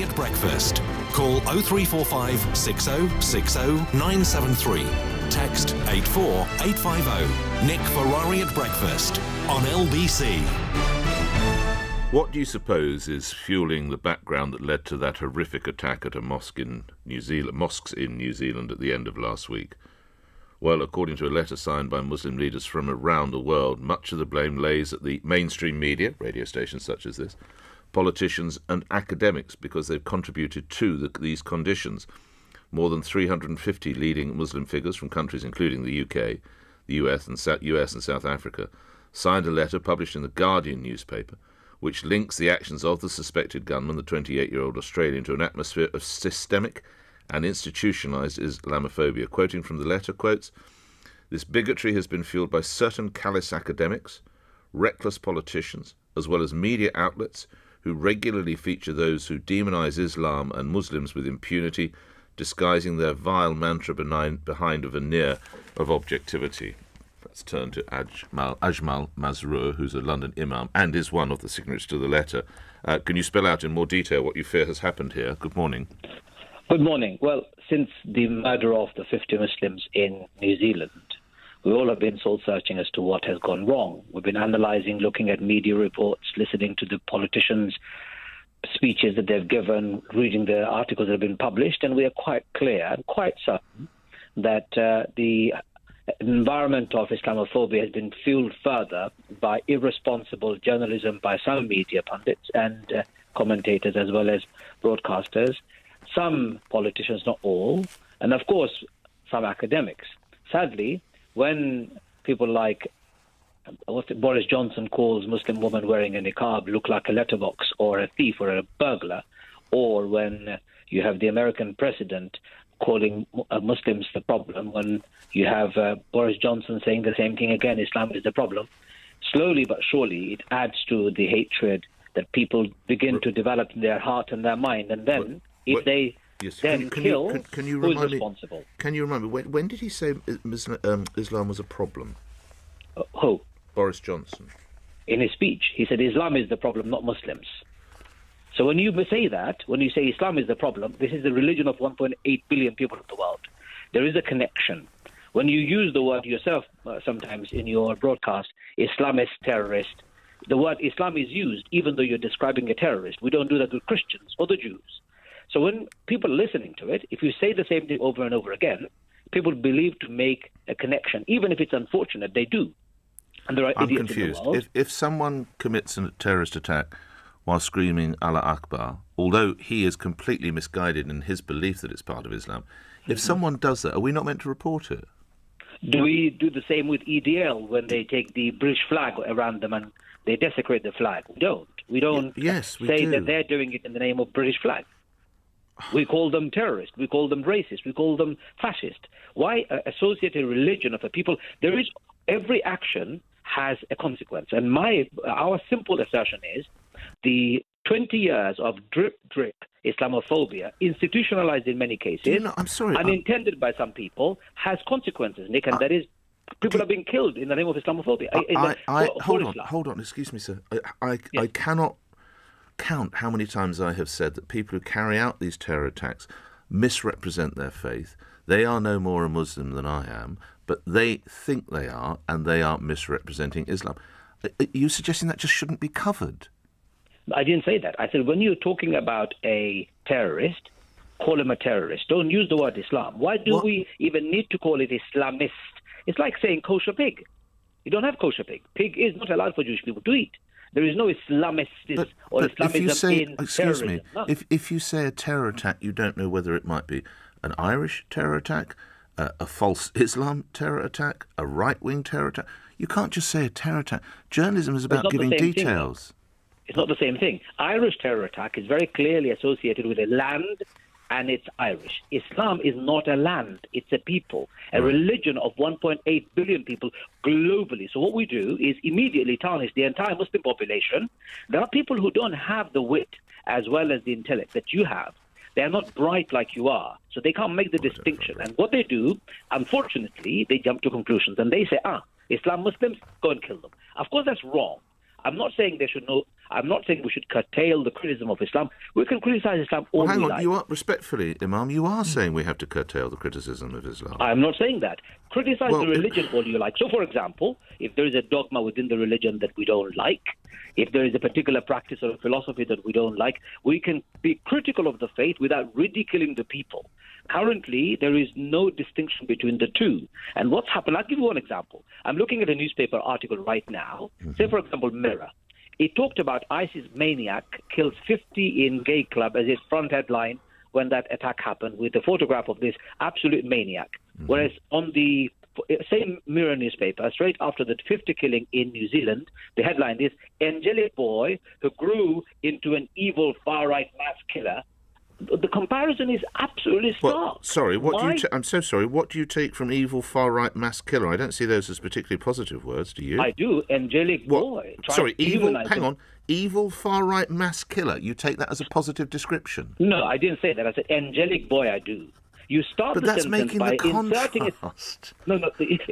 at Breakfast. Call 0345 6060 973. Text 84850. Nick Ferrari at Breakfast on LBC. What do you suppose is fueling the background that led to that horrific attack at a mosques in New Zealand at the end of last week? Well, according to a letter signed by Muslim leaders from around the world, much of the blame lays at the mainstream media, radio stations such as this, politicians and academics, because they've contributed to these conditions. More than 350 leading Muslim figures from countries including the UK, the US and South Africa signed a letter published in the Guardian newspaper which links the actions of the suspected gunman, the 28-year-old Australian, to an atmosphere of systemic and institutionalised Islamophobia. Quoting from the letter, quotes, "This bigotry has been fueled by certain callous academics, reckless politicians, as well as media outlets who regularly feature those who demonise Islam and Muslims with impunity, disguising their vile mantra behind a veneer of objectivity." Let's turn to Ajmal Masroor, who's a London imam and is one of the signatories to the letter. Can you spell out in more detail what you fear has happened here? Good morning. Good morning. Well, since the murder of the 50 Muslims in New Zealand, we all have been soul-searching as to what has gone wrong. We've been analysing, looking at media reports, listening to the politicians' speeches that they've given, reading the articles that have been published, and we are quite clear and quite certain that the environment of Islamophobia has been fueled further by irresponsible journalism by some media pundits and commentators as well as broadcasters, some politicians, not all, and of course some academics. Sadly, when people like what Boris Johnson calls Muslim woman wearing a niqab look like a letterbox or a thief or a burglar, or when you have the American president calling Muslims the problem, when you have Boris Johnson saying the same thing again, Islam is the problem, slowly but surely it adds to the hatred that people begin to develop in their heart and their mind. And then, who is responsible? Can you remember, when did he say Islam was a problem? Who? Boris Johnson. In his speech, he said Islam is the problem, not Muslims. So when you say that, when you say Islam is the problem, this is the religion of 1.8 billion people in the world. There is a connection. When you use the word yourself sometimes in your broadcast, Islamist, terrorist, the word Islam is used even though you're describing a terrorist. We don't do that with Christians or the Jews. So when people are listening to it, if you say the same thing over and over again, people believe to make a connection. Even if it's unfortunate, they do. And there are I'm idiots confused. in the world. If someone commits a terrorist attack while screaming Allah Akbar, although he is completely misguided in his belief that it's part of Islam, if someone does that, are we not meant to report it? Do we do the same with EDL when they take the British flag around them and they desecrate the flag? We don't. We don't say that they're doing it in the name of British flag. We call them terrorists. We call them racist. We call them fascist. Why associate a religion of a people? There is every action has a consequence. And our simple assertion is the 20 years of drip Islamophobia, institutionalized in many cases, I'm sorry, unintended by some people, has consequences, Nick, and that is people are being killed in the name of Islamophobia. Hold on, excuse me, sir. I cannot count how many times I have said that people who carry out these terror attacks misrepresent their faith. They are no more a Muslim than I am, but they think they are, and they are misrepresenting Islam. Are you suggesting that just shouldn't be covered? I didn't say that. I said when you're talking about a terrorist, call him a terrorist. Don't use the word Islam. Why do we even need to call it Islamist? It's like saying kosher pig. You don't have kosher pig. Pig is not allowed for Jewish people to eat. There is no Islamist or Islamism in terrorism. Me, if you say a terror attack, you don't know whether it might be an Irish terror attack, a false Islam terror attack, a right-wing terror attack. You can't just say a terror attack. Journalism is about giving details. It's not the same thing. Irish terror attack is very clearly associated with a land, and it's Irish. Islam is not a land, it's a people, a religion of 1.8 billion people globally. So what we do is immediately tarnish the entire Muslim population. There are people who don't have the wit as well as the intellect that you have. They are not bright like you are, so they can't make the distinction. And what they do, unfortunately, they jump to conclusions, and they say, Islam Muslims, go and kill them. Of course, that's wrong. I'm not saying they should I'm not saying we should curtail the criticism of Islam. We can criticize Islam all Well, hang we on, like. you are, respectfully, Imam, you are saying we have to curtail the criticism of Islam. I'm not saying that. Criticize Well, the religion all you like. So, for example, if there is a dogma within the religion that we don't like, if there is a particular practice or a philosophy that we don't like, we can be critical of the faith without ridiculing the people. Currently, there is no distinction between the two. And what's happened, I'll give you one example. I'm looking at a newspaper article right now, say, for example, Mirror. It talked about ISIS maniac kills 50 in gay club as its front headline when that attack happened, with a photograph of this absolute maniac. Whereas on the same Mirror newspaper, straight after the 50 killing in New Zealand, the headline is "Angelic Boy Who Grew into an Evil Far-Right Mass Killer." The comparison is absolutely stark. Well, sorry, I'm so sorry. What do you take from evil far-right mass killer? I don't see those as particularly positive words, do you? I do. Angelic boy. Sorry, evil. Hang on. Evil far-right mass killer. You take that as a positive description? No, I didn't say that. I said angelic boy. I do. You start But the that's sentence making by the inserting it. contrast. No.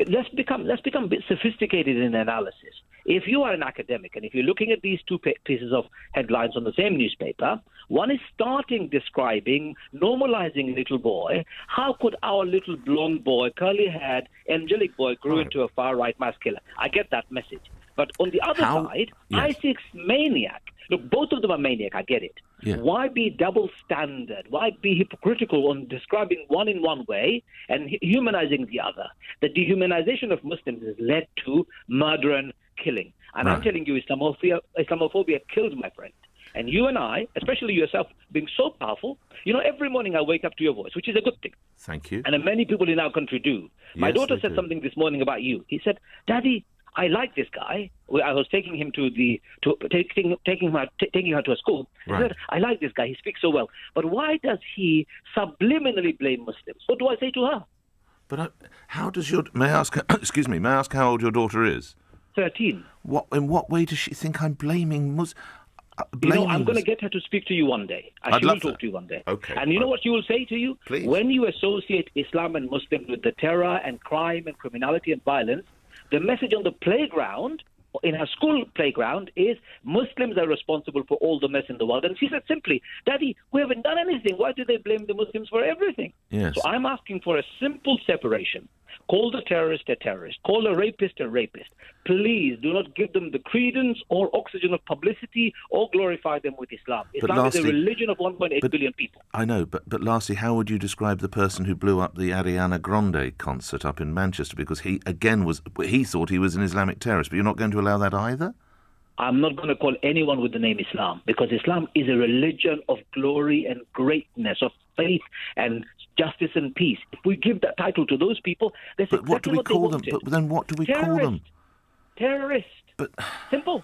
Let's become a bit sophisticated in analysis. If you are an academic and if you're looking at these two pieces of headlines on the same newspaper, one is describing, normalizing a little boy. How could our little blonde boy, curly-haired, angelic boy grow into a far-right mass killer? I get that message. But on the other side, Yes. ISIS maniac. Look, both of them are maniac. I get it. Yeah. Why be double standard? Why be hypocritical on describing one in one way and humanizing the other? The dehumanization of Muslims has led to murder and killing. And I'm telling you, Islamophobia killed my friend. And you and I, especially yourself, being so powerful, every morning I wake up to your voice, which is a good thing. Thank you. And many people in our country do. My Yes, daughter they said do. something this morning about you. He said, "Daddy, I like this guy." I was taking him taking her to a school. He Right. said, "I like this guy. He speaks so well. But why does he subliminally blame Muslims?" What do I say to her? But how does your... May I ask... Excuse me. May I ask how old your daughter is? 13. In what way does she think I'm blaming I'm going to get her to speak to you one day. I'd She will love talk that. to you one day. Okay. And you know what she will say to you? Please. When you associate Islam and Muslims with the terror and crime and criminality and violence, the message on the playground, in her school playground, is Muslims are responsible for all the mess in the world. And she said simply, "Daddy, we haven't done anything. Why do they blame the Muslims for everything?" Yes. So I'm asking for a simple separation. Call the terrorist a terrorist. Call a rapist a rapist. Please do not give them the credence or oxygen of publicity or glorify them with Islam. Islam is a religion of 1.8 billion people. I know, but lastly, how would you describe the person who blew up the Ariana Grande concert up in Manchester? Because he thought he was an Islamic terrorist, but you're not going to allow that either? I'm not going to call anyone with the name Islam, because Islam is a religion of glory and greatness, of faith and justice and peace. If we give that title to those people, that's But exactly what do we what they call them? wanted. But then what do we call them? Terrorist. But Simple.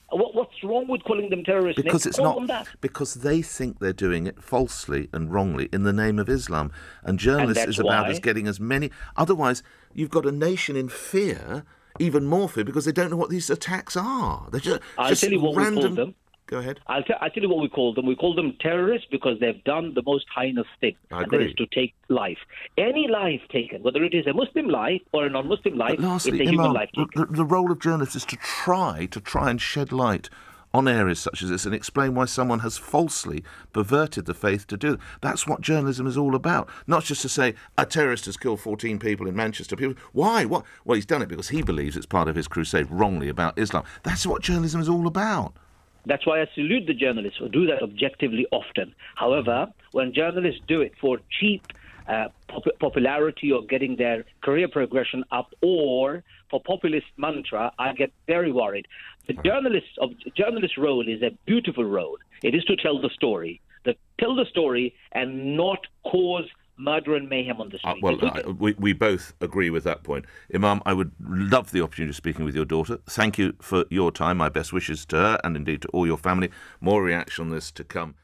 What's wrong with calling them terrorists? because Nick? it's Call not them that. because they think they're doing it falsely and wrongly in the name of Islam, and journalists that's is about why- us getting as many. Otherwise, you've got a nation in fear, even more fear, because they don't know what these attacks are. They're just I'll tell you what we random. call them. Go ahead. I'll tell you what we call them. We call them terrorists because they've done the most heinous thing, I and that agree. is to take life. Any life taken, whether it is a Muslim life or a non-Muslim life, But lastly, it's a human Imam, life taken. the role of journalists is to try and shed light on areas such as this and explain why someone has falsely perverted the faith to do it. That's what journalism is all about. Not just to say a terrorist has killed 14 people in Manchester. People, why? What? Well, he's done it because he believes it's part of his crusade wrongly about Islam. That's what journalism is all about. That's why I salute the journalists who do that objectively often. However, when journalists do it for cheap popularity or getting their career progression up, or for populist mantra, I get very worried. The journalist's role is a beautiful role. It is to tell the story. Tell the story and not cause murder and mayhem on the street. We both agree with that point. Imam, I would love the opportunity of speaking with your daughter. Thank you for your time. My best wishes to her and indeed to all your family. More reaction on this to come.